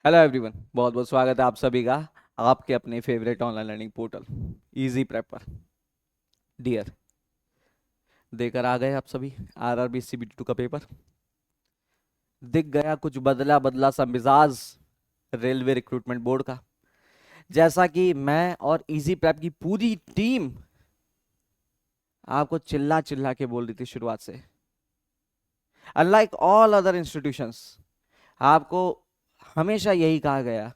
Hello everyone, बहुत बहुत स्वागत है आप सभी का आपके अपने favourite online learning portal easy prep पर। डियर, देकर आ गए आप सभी आरआरबी सीबीटी 2 का पेपर। दिख गया कुछ बदला बदला सा मिजाज रेलवे रिक्रूटमेंट बोर्ड का, जैसा कि मैं और इजी प्रेप की पूरी टीम आपको चिल्ला चिल्ला के बोल रही थी शुरुआत से। अनलाइक ऑल अदर इंस्टीट्यूशंस, आपको हमेशा यही कहा गया,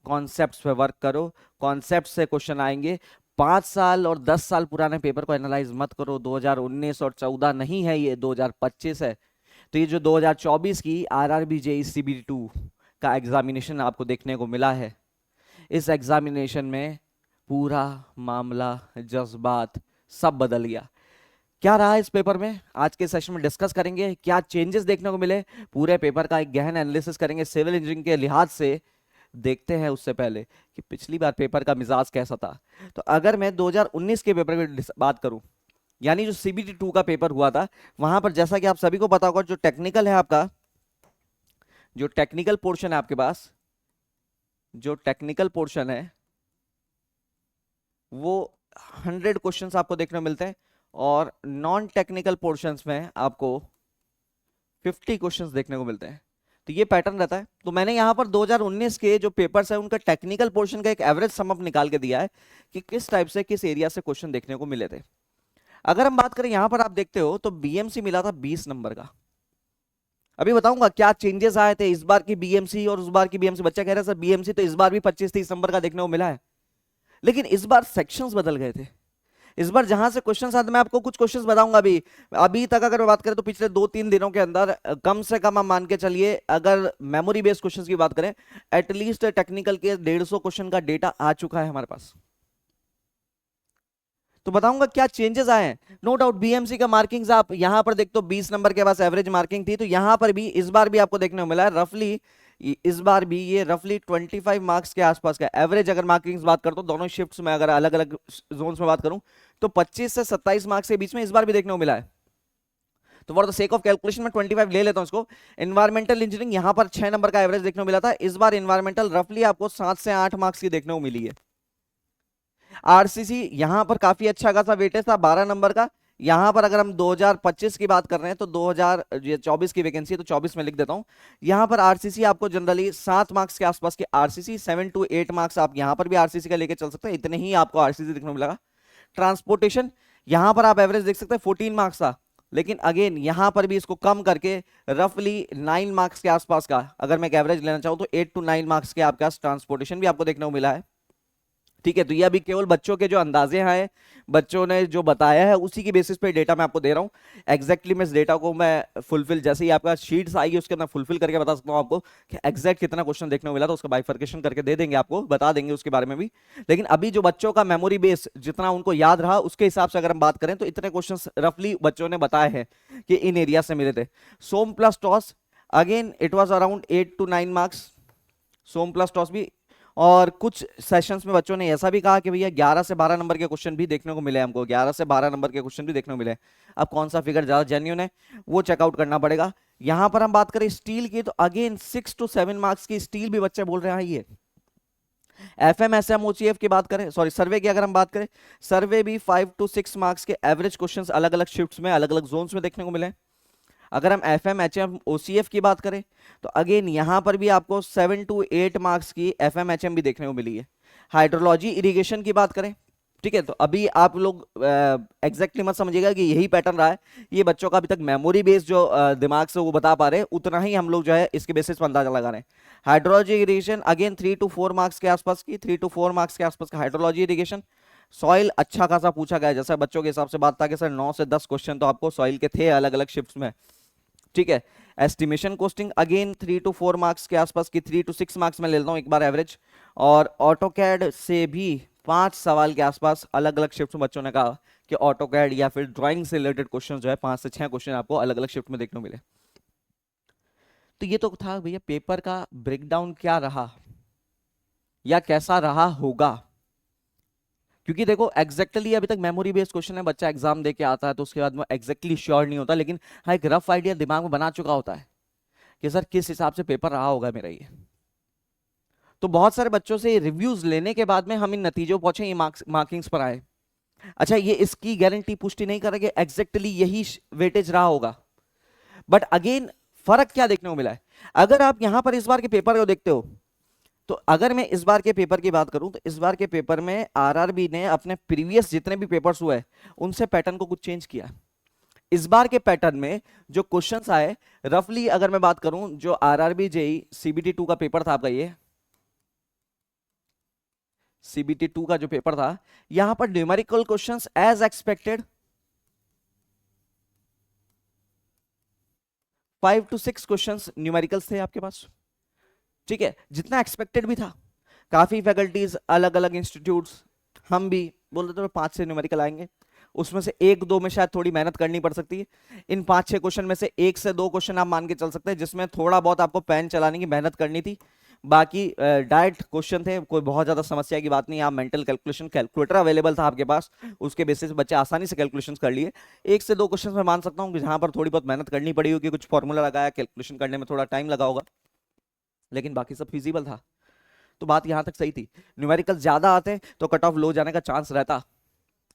कॉन्सेप्ट्स पे वर्क करो, कॉन्सेप्ट से क्वेश्चन आएंगे। 5 साल और 10 साल पुराने पेपर को एनालाइज मत करो। 2019 और 14 नहीं है, ये 2025 है। तो ये जो 2024 की आरआरबी जेई सीबीटी 2 का एग्जामिनेशन आपको देखने को मिला है, इस एग्जामिनेशन में पूरा मामला, जज्बात सब बदल गया। क्या रहा इस पेपर में, आज के सेशन में डिस्कस करेंगे। क्या चेंजेस देखने को मिले, पूरे पेपर का एक गहन एनालिसिस करेंगे सिविल इंजीनियरिंग के लिहाज से। देखते हैं उससे पहले कि पिछली बार पेपर का मिजाज कैसा था। तो अगर मैं 2019 के पेपर की बात करूं, यानी जो सीबीटी 2 का पेपर हुआ था, वहां पर जैसा कि आप सभी को पता होगा, जो टेक्निकल है आपका, जो टेक्निकल पोर्शन है आपके पास, जो टेक्निकल पोर्शन है वो 100 क्वेश्चंस आपको देखने को मिलते हैं, और नॉन टेक्निकल पोर्शंस में आपको 50 क्वेश्चंस देखने को मिलते हैं। तो ये पैटर्न रहता है। तो मैंने यहाँ पर 2019 के जो पेपर्स है उनका टेक्निकल पोर्शन का एक एवरेज सम अप निकाल के दिया है कि किस टाइप से, किस एरिया से क्वेश्चन देखने को मिले थे। अगर हम बात करें, यहाँ पर आप देखते हो तो बीएमसी मिला था 20 नंबर का। अभी बताऊंगा क्या चेंजेस आए थे इस बार की बीएमसी और उस बार की बीएमसी। बच्चा कह रहा है सर बीएमसी तो इस बार भी 25-30 नंबर का देखने को मिला है, लेकिन इस बार सेक्शंस बदल गए थे। इस बार जहां से क्वेश्चन आते, मैं आपको कुछ क्वेश्चंस बताऊंगा। अभी अभी तक अगर मैं बात करें तो पिछले 2-3 दिनों के अंदर कम से कम हम मान के चलिए, अगर मेमोरी बेस्ड क्वेश्चंस की बात करें, एटलीस्ट टेक्निकल के 150 क्वेश्चन का डेटा आ चुका है हमारे पास। तो बताऊंगा क्या चेंजेस आए हैं। नो डाउट बीएमसी का मार्किंग्स आप यहां पर देखते हो 20 नंबर के पास एवरेज मार्किंग थी, तो यहां पर भी इस बार भी आपको देखने को मिला है रफली, इस बार भी ये रफली 25 मार्क्स के आसपास का एवरेज। अगर मार्किंग्स बात करता हूं दोनों शिफ्ट्स में, अगर अलग अलग जोन्स में बात करूं, तो 25 से 27 मार्क्स के बीच में इस बार भी देखने को मिला है। तो for the sake of calculation में 25 ले लेता हूं इसको। इन्वायरमेंटल इंजीनियरिंग यहां पर 6 नंबर का एवरेज देखने को मिला था, इस बार इन्वायरमेंटल रफली आपको 7 से 8 मार्क्स की देखने को मिली है। आरसीसी यहां पर काफी अच्छा खासा वेटेज था 12 नंबर का। यहां पर अगर हम 2025 की बात कर रहे हैं तो 2024 की वैकेंसी है तो 24 में लिख देता हूं। यहां पर आरसीसी आपको जनरली 7 मार्क्स के आसपास की आरसीसी, 7 to 8 मार्क्स आप यहां पर भी आरसीसी का लेके चल सकते हैं, इतने ही आपको आरसीसी देखने को मिलेगा। ट्रांसपोर्टेशन यहां पर आप एवरेज देख सकते हैं 14 मार्क्स था, लेकिन अगेन यहां पर भी इसको कम करके रफली 9 मार्क्स के आसपास का, अगर मैं एक एवरेज लेना चाहूं तो 8 to 9 मार्क्स के आपके पास ट्रांसपोर्टेशन भी आपको देखने को मिला है। ठीक है, तो ये अभी केवल बच्चों के जो अंदाजे हैं, बच्चों ने जो बताया है उसी की बेसिस पे डेटा मैं आपको दे रहा हूँ। एग्जैक्टली मैं इस डेटा को मैं फुलफिल, जैसे ही आपका शीट्स आएगी उसके मैं फुलफिल करके बता सकता हूँ आपको कि एग्जैक्ट कितना क्वेश्चन देखने को मिला, तो उसका बाइफर्केशन करके दे देंगे, आपको बता देंगे उसके बारे में भी। लेकिन अभी जो बच्चों का मेमोरी बेस जितना उनको याद रहा उसके हिसाब से अगर हम बात करें तो इतने क्वेश्चन रफली बच्चों ने बताए हैं कि इन एरिया से मिले थे। Some plus toss, again it was around 8 to 9 marks, some plus toss भी। और कुछ सेशंस में बच्चों ने ऐसा भी कहा कि भैया 11 से 12 नंबर के क्वेश्चन भी देखने को मिले हमको, 11 से 12 नंबर के क्वेश्चन भी देखने को मिले। अब कौन सा फिगर ज्यादा जेन्युइन है वो चेकआउट करना पड़ेगा। यहां पर हम बात करें स्टील की, तो अगेन 6 to 7 मार्क्स की स्टील भी बच्चे बोल रहे हैं ये। एफएमएसएम ओसीएफ की बात करें, सॉरी सर्वे की अगर हम बात करें, सर्वे भी 5 to 6 मार्क्स के एवरेज क्वेश्चंस अलग अलग शिफ्ट्स में, अलग अलग जोन्स में देखने को मिले। अगर हम F M H M O C F की बात करें तो अगेन यहां पर भी आपको 7 to 8 मार्क्स की एफ एम एच एम भी देखने को मिली है। हाइड्रोलॉजी इरिगेशन की बात करें, ठीक है, तो अभी आप लोग एग्जैक्टली मत समझिएगा कि यही पैटर्न रहा है। ये बच्चों का अभी तक मेमोरी बेस जो दिमाग से वो बता पा रहे हैं उतना ही हम लोग जो है इसके बेसिस पर अंदाजा लगा रहे हैं। Hydrology irrigation again 3 to 4 marks के आसपास की, 3 to 4 मार्क्स के आसपास का हाइड्रोलॉजी इरिगेशन। सॉइल अच्छा खासा पूछा गया, जैसा बच्चों के हिसाब से बात था कि सर 9 से 10 क्वेश्चन तो आपको सॉइल के थे अलग अलग शिफ्ट्स में। ठीक है, estimation costing again 3 to 4 marks के आसपास की, 3 to 6 मार्क्स में ले लेता हूं एक बार एवरेज। और ऑटोकैड से भी 5 सवाल के आसपास अलग अलग शिफ्ट में बच्चों ने कहा कि ऑटोकैड या फिर ड्राइंग से रिलेटेड क्वेश्चन जो है 5 से 6 क्वेश्चन आपको अलग अलग शिफ्ट में देखने को मिले। तो ये तो था भैया पेपर का ब्रेकडाउन क्या रहा या कैसा रहा होगा। क्योंकि देखो एग्जैक्टली अभी तक मेमोरी बेस्ड क्वेश्चन है, बच्चा एग्जाम दे के आता है तो उसके बाद में एग्जैक्टली श्योर नहीं होता, लेकिन हाँ एक रफ आइडिया दिमाग में बना चुका होता है कि सर किस हिसाब से पेपर रहा होगा मेरा ये। तो बहुत सारे बच्चों से रिव्यूज लेने के बाद में हम इन नतीजों पहुंचे, ये मार्किंग्स पर आए। अच्छा, ये इसकी गारंटी पुष्टि नहीं करेंगे एग्जैक्टली यही वेटेज रहा होगा, बट अगेन फर्क क्या देखने को मिला है। अगर आप यहां पर इस बार के पेपर को देखते हो, तो अगर मैं इस बार के पेपर की बात करूं, तो इस बार के पेपर में आरआरबी ने अपने प्रीवियस जितने भी पेपर्स हुए उनसे पैटर्न को कुछ चेंज किया। इस बार के पैटर्न में जो क्वेश्चंस आए, रफली अगर मैं बात करूं, जो आरआरबी जेई सीबीटी 2 का पेपर था आपका, ये सीबीटी 2 का जो पेपर था, यहां पर numerical questions as expected 5 to 6 questions numericals थे आपके पास, ठीक है, जितना एक्सपेक्टेड भी था। काफी फैकल्टीज, अलग अलग इंस्टीट्यूट्स, हम भी बोल रहे थे 5 से न्यूमेरिकल आएंगे, उसमें से एक दो में शायद थोड़ी मेहनत करनी पड़ सकती है। इन 5-6 क्वेश्चन में से एक से दो क्वेश्चन आप मान के चल सकते हैं जिसमें थोड़ा बहुत आपको पेन चलाने की मेहनत करनी थी। बाकी डायरेक्ट क्वेश्चन थे, कोई बहुत ज्यादा समस्या की बात नहीं। आप मेंटल कैलकुलेशन, कैलकुलेटर अवेलेबल था आपके पास, उसके बेसिस पे बच्चे आसानी से कैलकुलेशन कर लिए। एक से दो क्वेश्चन में मान सकता हूँ कि जहां पर थोड़ी बहुत मेहनत करनी पड़ी होगी, कुछ फॉर्मूला लगाया, कैलकुलेशन करने में थोड़ा टाइम लगा होगा, लेकिन बाकी सब फिजिबल था। तो बात यहां तक सही थी। न्यूमेरिकल ज्यादा आते तो कट ऑफ लो जाने का चांस रहता,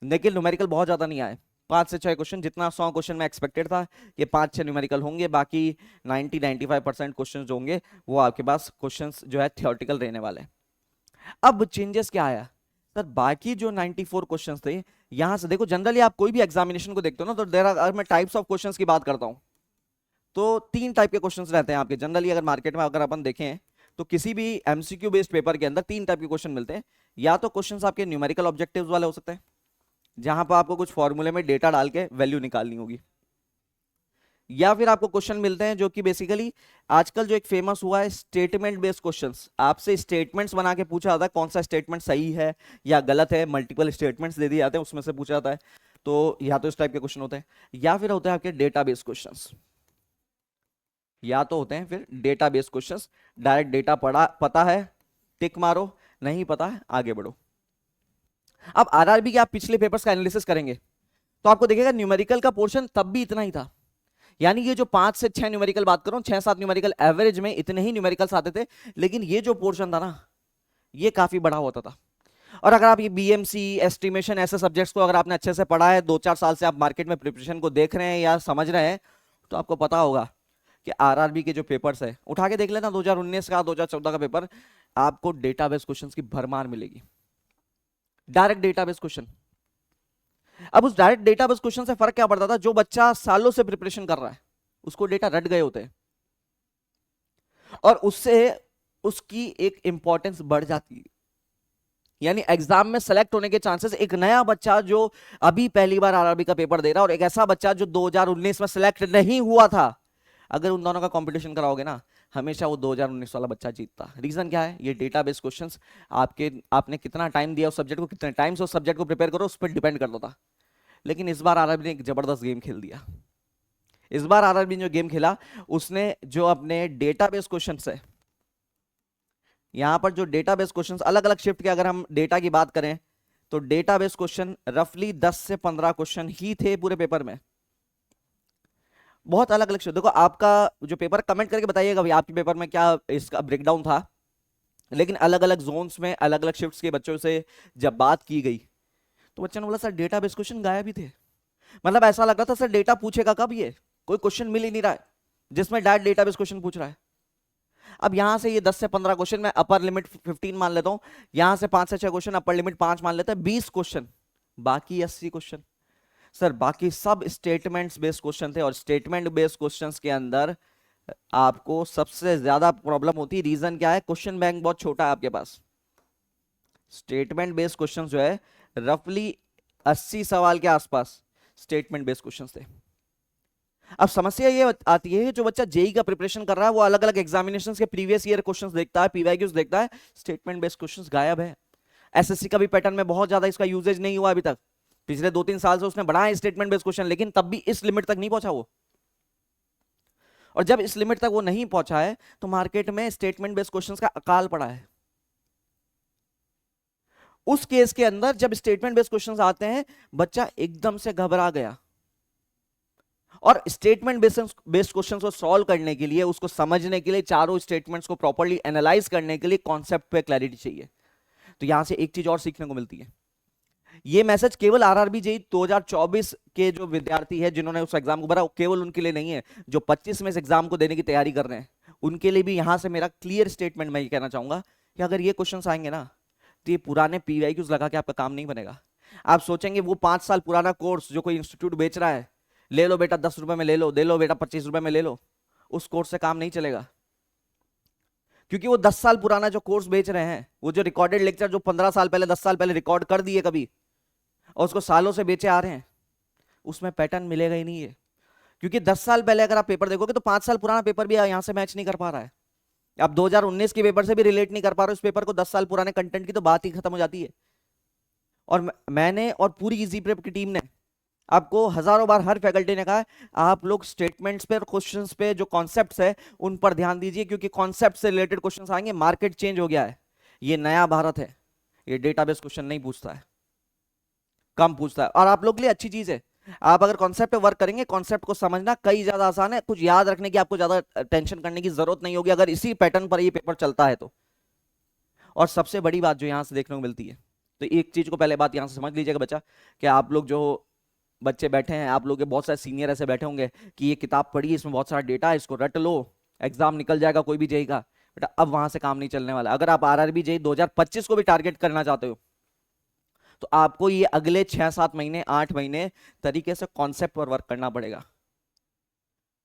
लेकिन न्यूमेरिकल बहुत ज्यादा नहीं आए। 5 से 6 क्वेश्चन, जितना 100 क्वेश्चन में एक्सपेक्टेड था, ये 5-6 न्यूमेरिकल होंगे। बाकी 90-95% क्वेश्चन जो होंगे वो आपके पास क्वेश्चन जो है थियोरटिकल रहने वाले हैं। अब चेंजेस क्या आया सर, बाकी जो 94 क्वेश्चन थे, यहां से देखो, जनरली आप कोई भी एग्जामिनेशन को देखते हो ना, तो देयर आर, मैं टाइप्स ऑफ क्वेश्चंस की बात करता हूं, तो 3 टाइप के क्वेश्चंस रहते हैं आपके जनरली। अगर मार्केट में अगर अपन देखें, तो किसी भी एमसीक्यू बेस्ड पेपर के अंदर 3 टाइप के क्वेश्चन मिलते हैं। या तो क्वेश्चंस आपके न्यूमेरिकल ऑब्जेक्टिव्स वाले हो सकते हैं, जहां पर आपको कुछ फॉर्मूले में डेटा डाल के वैल्यू निकालनी होगी। या फिर आपको क्वेश्चन मिलते हैं जो कि बेसिकली आजकल जो एक फेमस हुआ है स्टेटमेंट बेस्ड क्वेश्चंस, आपसे स्टेटमेंट्स बना के पूछा जाता है कौन सा स्टेटमेंट सही है या गलत है, मल्टीपल स्टेटमेंट्स दे दिए जाते हैं, उसमें से पूछा जाता है। तो या तो इस टाइप के क्वेश्चन होते हैं, या फिर होते हैं आपके डेटा बेस्ड क्वेश्चंस, या तो होते हैं फिर data based questions. Direct data पढ़ा, पता है टिक मारो, नहीं पता है आगे बढ़ो। अब आरआरबी के आप पिछले पेपर्स का एनालिसिस करेंगे तो आपको देखेगा न्यूमेरिकल का पोर्शन तब भी इतना ही था। यानी ये जो 5 से 6 न्यूमेरिकल बात करूं, 6-7 न्यूमेरिकल एवरेज में इतने ही न्यूमेरिकल्स आते थे, लेकिन ये जो पोर्शन था ना, ये काफी बड़ा होता था। और अगर आप ये बीएमसी, एस्टिमेशन, ऐसे सब्जेक्ट्स को अगर आपने अच्छे से पढ़ा है, 2-4 साल से आप मार्केट में प्रिपरेशन को देख रहे हैं या समझ रहे हैं, तो आपको पता होगा कि आरआरबी के जो पेपर्स है, उठा के देख लेना 2019 का, 2014 का पेपर, आपको डेटाबेस क्वेश्चंस की भरमार मिलेगी, डायरेक्ट डेटाबेस क्वेश्चन। अब उस डायरेक्ट डेटाबेस क्वेश्चन से फर्क क्या पड़ता था, जो बच्चा सालों से प्रिपरेशन कर रहा है उसको डेटा रट गए होते हैं, और उससे उसकी एक इंपॉर्टेंस बढ़ जाती है। यानी एग्जाम में सेलेक्ट होने के चांसेस, एक नया बच्चा जो अभी पहली बार आरआरबी का पेपर दे रहा है और एक ऐसा बच्चा जो 2019 में सेलेक्ट नहीं हुआ था, अगर उन दोनों का कंपटीशन कराओगे ना, हमेशा वो 2019 वाला बच्चा जीतता। रीजन क्या है, ये डेटाबेस क्वेश्चंस आपने कितना टाइम दिया उस सब्जेक्ट को, कितने टाइम से उस सब्जेक्ट को प्रिपेयर करो, उस पर डिपेंड करता था। लेकिन इस बार आरआरबी ने एक जबरदस्त गेम खेल दिया। इस बार आरआरबी ने जो गेम खेला, उसने जो अपने डेटाबेस क्वेश्चंस है, यहां पर जो डेटाबेस क्वेश्चंस अलग अलग शिफ्ट के, अगर हम डेटा की बात करें तो डेटाबेस क्वेश्चन रफली 10 से 15 क्वेश्चन ही थे पूरे पेपर में। बहुत अलग अलग शिफ्ट, देखो आपका जो पेपर, कमेंट करके बताइएगा भाई आपके पेपर में क्या इसका ब्रेकडाउन था। लेकिन अलग अलग जोन्स में अलग अलग शिफ्ट्स के बच्चों से जब बात की गई, तो बच्चों ने बोला सर डेटाबेस क्वेश्चन गायब ही थे। मतलब ऐसा लग रहा था सर डेटा पूछेगा कब, ये कोई क्वेश्चन मिल ही नहीं रहा है जिसमें डायरेक्ट डेटाबेस क्वेश्चन पूछ रहा है। अब यहां से ये 10 से 15 क्वेश्चन, मैं अपर लिमिट 15 मान लेता हूं, यहां से 5 से 6 क्वेश्चन, अपर लिमिट 5 मान लेते हैं, 20 क्वेश्चन, बाकी 80 क्वेश्चन सर बाकी सब स्टेटमेंट्स बेस्ड क्वेश्चन थे। और स्टेटमेंट बेस्ड क्वेश्चंस के अंदर आपको सबसे ज्यादा प्रॉब्लम होती है। रीजन क्या है, क्वेश्चन बैंक बहुत छोटा है आपके पास। स्टेटमेंट बेस्ड क्वेश्चन जो है रफली 80 सवाल के आसपास स्टेटमेंट बेस्ड क्वेश्चंस थे। अब समस्या ये आती है, जो बच्चा जेई का प्रिपरेशन कर रहा है वो अलग अलग एग्जामिनेशन के प्रीवियस ईयर क्वेश्चंस देखता है, पीवाईक्यूज देखता है, स्टेटमेंट बेस्ड क्वेश्चंस गायब है। एसएससी का भी पैटर्न में बहुत ज्यादा इसका यूजेज नहीं हुआ अभी तक, पिछले 2-3 साल से उसने बढ़ाया स्टेटमेंट बेस्ड क्वेश्चन, लेकिन तब भी इस लिमिट तक नहीं पहुंचा वो। और जब इस लिमिट तक वो नहीं पहुंचा है, तो मार्केट में स्टेटमेंट बेस्ड क्वेश्चंस का अकाल पड़ा है। उस केस के अंदर जब स्टेटमेंट बेस्ड क्वेश्चंस आते हैं, बच्चा एकदम से घबरा गया और स्टेटमेंट बेस्ड क्वेश्चन को सॉल्व करने के लिए, उसको समझने के लिए, चारों स्टेटमेंट्स को प्रॉपर्ली एनालाइज करने के लिए कॉन्सेप्ट पे क्लैरिटी चाहिए। तो यहां से एक चीज और सीखने को मिलती है, ये मैसेज केवल आरआरबी जेई 2024 के जो विद्यार्थी है जिन्होंने उस एग्जाम को भरा, केवल उनके लिए नहीं है, जो 25 में इस एग्जाम को देने की तैयारी कर रहे हैं उनके लिए भी यहां से मेरा क्लियर स्टेटमेंट मैं ये कहना चाहूंगा कि अगर ये क्वेश्चंस आएंगे ना तो ये पुराने पीवाईक्यूज लगा के आपका काम नहीं बनेगा। आप सोचेंगे वो 5 साल पुराना कोर्स जो कोई इंस्टीट्यूट बेच रहा है, ले लो बेटा 10 रुपए में ले लो, दे लो बेटा 25 रुपए में ले लो, उस कोर्स से काम नहीं चलेगा। क्योंकि वो 10 साल पुराना जो कोर्स बेच रहे हैं, वो जो रिकॉर्डेड लेक्चर जो 15 साल पहले 10 साल पहले रिकॉर्ड कर दिए कभी और उसको सालों से बेचे आ रहे हैं, उसमें पैटर्न मिलेगा ही नहीं है। क्योंकि 10 साल पहले अगर आप पेपर देखोगे तो 5 साल पुराना पेपर भी यहां से मैच नहीं कर पा रहा है। आप 2019 के पेपर से भी रिलेट नहीं कर पा रहे उस पेपर को, 10 साल पुराने कंटेंट की तो बात ही खत्म हो जाती है। और मैंने और पूरी इजी प्रेप की टीम ने आपको हजारों बार, हर फैकल्टी ने कहा है, आप लोग स्टेटमेंट्स पे और क्वेश्चंस पे जो कॉन्सेप्ट्स है उन पर ध्यान दीजिए, क्योंकि कॉन्सेप्ट से रिलेटेड क्वेश्चंस आएंगे। मार्केट चेंज हो गया है, ये नया भारत है, ये डेटाबेस क्वेश्चन नहीं पूछता है, कम पूछता है। और आप लोग के लिए अच्छी चीज है, आप अगर कॉन्सेप्ट पे वर्क करेंगे, कॉन्सेप्ट को समझना कई ज्यादा आसान है, कुछ याद रखने की आपको ज्यादा टेंशन करने की जरूरत नहीं होगी अगर इसी पैटर्न पर ये पेपर चलता है तो। और सबसे बड़ी बात जो यहां से देखने को मिलती है, तो एक चीज को पहले बात यहां से समझ लीजिएगा बच्चा, कि आप लोग जो बच्चे बैठे हैं, आप लोग के बहुत सारे सीनियर ऐसे बैठे होंगे कि ये किताब पढ़ी, इसमें बहुत सारा डेटा है, इसको रट लो, एग्जाम निकल जाएगा कोई भी जेई का। बेटा अब वहां से काम नहीं चलने वाला। अगर आप आरआरबी जेई 2025 को भी टारगेट करना चाहते हो तो आपको ये अगले 6-7 महीने 8 महीने तरीके से कॉन्सेप्ट पर वर्क करना पड़ेगा।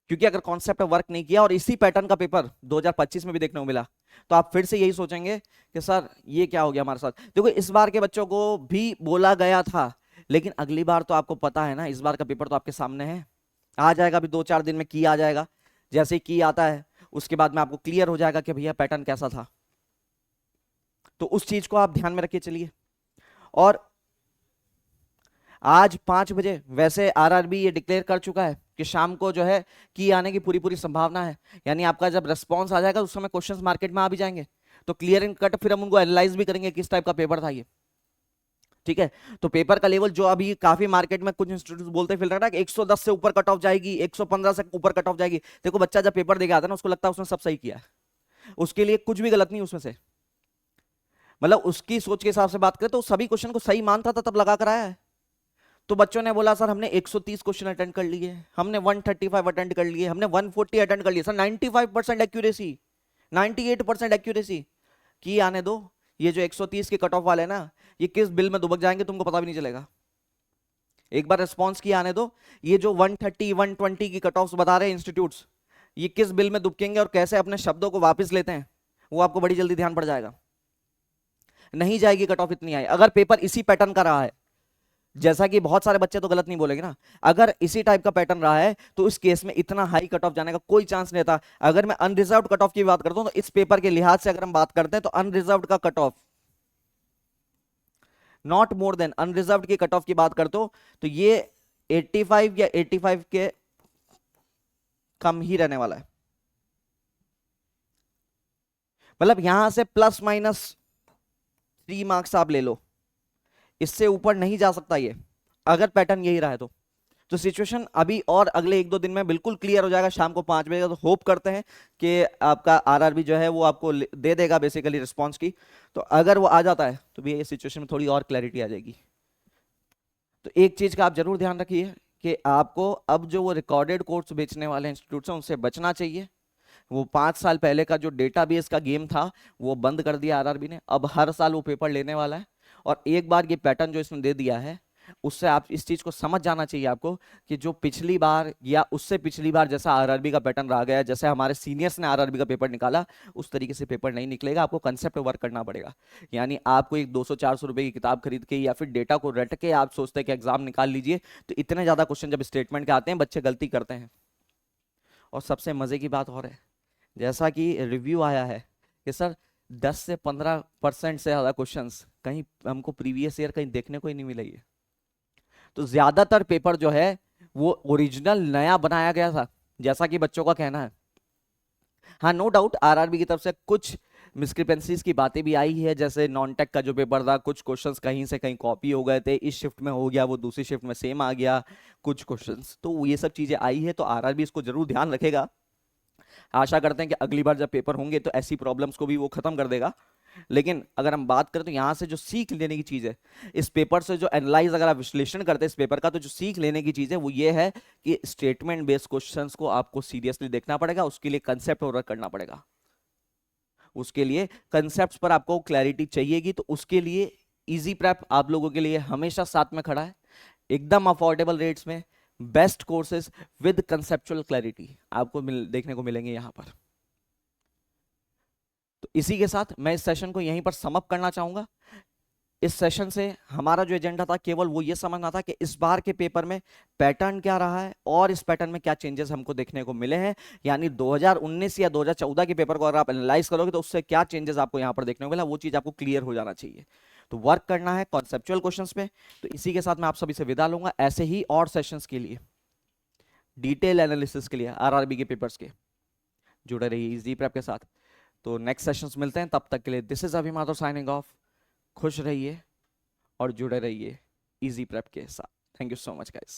क्योंकि अगर कॉन्सेप्ट पर वर्क नहीं किया और इसी पैटर्न का पेपर 2025 में भी देखने को मिला तो आप फिर से यही सोचेंगे कि सर ये क्या हो गया हमारे साथ। देखो इस बार के बच्चों को भी बोला गया था, लेकिन अगली बार तो आपको पता है ना, इस बार का पेपर तो आपके सामने है, आ जाएगा अभी 2-4 दिन में की आ जाएगा। जैसे ही की आता है उसके बाद में आपको क्लियर हो जाएगा कि भैया पैटर्न कैसा था। तो उस चीज को आप ध्यान में रखिए चलिए। और आज 5 बजे वैसे आरआरबी ये डिक्लेयर कर चुका है कि शाम को जो है की आने की पूरी पूरी संभावना है, यानी आपका जब रिस्पॉन्स आ जाएगा उस समय क्वेश्चंस मार्केट में आ भी जाएंगे, तो क्लियर एंड कट फिर हम उनको एनालाइज भी करेंगे किस टाइप का पेपर था ये। ठीक है, तो पेपर का लेवल जो अभी काफी मार्केट में कुछ इंस्टीट्यूट बोलते फिर रहा है कि 110 से ऊपर कट ऑफ जाएगी, 115 से ऊपर कट ऑफ जाएगी। देखो बच्चा जब पेपर देके आता है ना, उसको लगता है उसने सब सही किया है, उसके लिए कुछ भी गलत नहीं उसमें से, मतलब उसकी सोच के हिसाब से बात करें तो सभी क्वेश्चन को सही मानता था तब लगा कर आया है। तो बच्चों ने बोला सर हमने 130 क्वेश्चन अटेंड कर लिए, हमने 135 अटेंड कर लिए, हमने 140 अटेंड कर लिए, सर 95% एक्यूरेसी, 98% एक्यूरेसी। की आने दो, ये जो 130 के कट ऑफ वाले ना, ये किस बिल में दुबक जाएंगे तुमको पता भी नहीं चलेगा। एक बार रिस्पॉन्स की आने दो, ये जो 130 120 की कट ऑफ बता रहे हैं इंस्टीट्यूट्स, ये किस बिल में दुबकेंगे और कैसे अपने शब्दों को वापस लेते हैं, वो आपको बड़ी जल्दी ध्यान पड़ जाएगा। नहीं जाएगी कट ऑफ इतनी आई, अगर पेपर इसी पैटर्न का रहा है, जैसा कि बहुत सारे बच्चे तो गलत नहीं बोलेंगे ना, अगर इसी टाइप का पैटर्न रहा है तो इस केस में इतना हाई कट ऑफ जाने का कोई चांस नहीं था। अगर मैं अनरिजर्व्ड कट ऑफ की बात करता हूं तो इस पेपर के लिहाज से अगर हम बात करते हैं तो अनरिजर्व्ड का cut off, not more than, unreserved की कट ऑफ की बात करते हो तो ये 85 या 85 के कम ही रहने वाला है। मतलब यहां से प्लस माइनस 3 मार्क्स आप ले लो, इससे ऊपर नहीं जा सकता ये, अगर पैटर्न यही रहा है तो सिचुएशन अभी और अगले 1-2 दिन में बिल्कुल क्लियर हो जाएगा शाम को 5 बजे। तो होप करते हैं कि आपका आरआरबी जो है वो आपको दे देगा बेसिकली रिस्पांस की। तो अगर वो आ जाता है तो भी ये सिचुएशन में थोड़ी और क्लैरिटी आ जाएगी। तो एक चीज का आप जरूर ध्यान रखिए कि आपको अब जो वो रिकॉर्डेड कोर्स बेचने वाले इंस्टीट्यूट हैं उनसे बचना चाहिए। वो 5 साल पहले का जो डेटाबेस का गेम था वो बंद कर दिया आरआरबी ने, अब हर साल वो पेपर लेने वाला है। और एक बार ये पैटर्न जो इसने दे दिया है उससे आप इस चीज को समझ जाना चाहिए आपको कि जो पिछली बार या उससे पिछली बार जैसा आरआरबी का पैटर्न रह गया, जैसे हमारे सीनियर्स ने आरआरबी का पेपर निकाला, उस तरीके से पेपर नहीं निकलेगा। आपको कंसेप्ट वर्क करना पड़ेगा। यानी आपको एक 200-400 रुपए की किताब खरीद के या फिर डेटा को रट के आप सोचते हैं कि एग्जाम निकाल लीजिए, तो इतने ज्यादा क्वेश्चन जब स्टेटमेंट के आते हैं बच्चे गलती करते हैं। और सबसे मजे की बात और है, जैसा कि रिव्यू आया है कि सर 10 से 15% से ज्यादा क्वेश्चंस कहीं हमको प्रीवियस ईयर कहीं देखने को ही नहीं मिले। तो ज्यादातर पेपर जो है वो ओरिजिनल नया बनाया गया था, जैसा कि बच्चों का कहना है। हाँ नो डाउट आरआरबी की तरफ से कुछ मिसक्रिपेंसीज की बातें भी आई है, जैसे नॉन टेक का जो पेपर था, कुछ क्वेश्चंस कहीं से कहीं कॉपी हो गए थे, इस शिफ्ट में हो गया, वो दूसरी शिफ्ट में सेम आ गया कुछ क्वेश्चंस, तो ये सब चीजें आई है, तो आरआरबी इसको जरूर ध्यान रखेगा। आशा करते हैं कि अगली बार जब पेपर होंगे तो ऐसी प्रॉब्लम्स को भी वो खत्म कर देगा। लेकिन अगर हम बात करें तो यहाँ से जो सीख लेने की चीज़ है इस पेपर से, जो एनालाइज अगर आप विश्लेषण करते हैं इस पेपर का, तो जो सीख लेने की चीज़ है वो ये है कि स्टेटमेंट बेस्ड क्वेश्चंस को आपको सीरियसली देखना पड़ेगा, उसके लिए कंसेप्ट वर्क करना पड़ेगा, उसके लिए कंसेप्ट पर आपको क्लैरिटी चाहिएगी, तो उसके लिए इजी प्रेप आप लोगों के लिए हमेशा साथ में खड़ा है, एकदम अफोर्डेबल रेट्स में, best courses with conceptual clarity आपको देखने को मिलेंगे यहाँ पर। तो इसी के साथ मैं इस सेशन को यहीं पर समअप करना चाहूंगा। इस सेशन से हमारा जो एजेंडा था केवल वो ये समझना था कि इस बार के पेपर में पैटर्न क्या रहा है और इस पैटर्न में क्या चेंजेस हमको देखने को मिले हैं, यानी 2019 या 2014 के पेपर को अगर आप एनालाइज करोगे तो उससे क्या चेंजेस आपको यहां पर देखने को मिला, वो चीज आपको क्लियर हो जाना चाहिए। तो वर्क करना है कॉन्सेप्चुअल क्वेश्चंस पे। तो इसी के साथ मैं आप सभी से विदा लूंगा, ऐसे ही और सेशंस के लिए, डिटेल एनालिसिस के लिए आरआरबी के पेपर्स के, जुड़े रहिए इजी प्रेप के साथ। तो नेक्स्ट सेशंस मिलते हैं, तब तक के लिए दिस इज अभिमातो साइनिंग ऑफ। खुश रहिए और जुड़े रहिए इजी प्रेप के साथ। Thank you so much guys.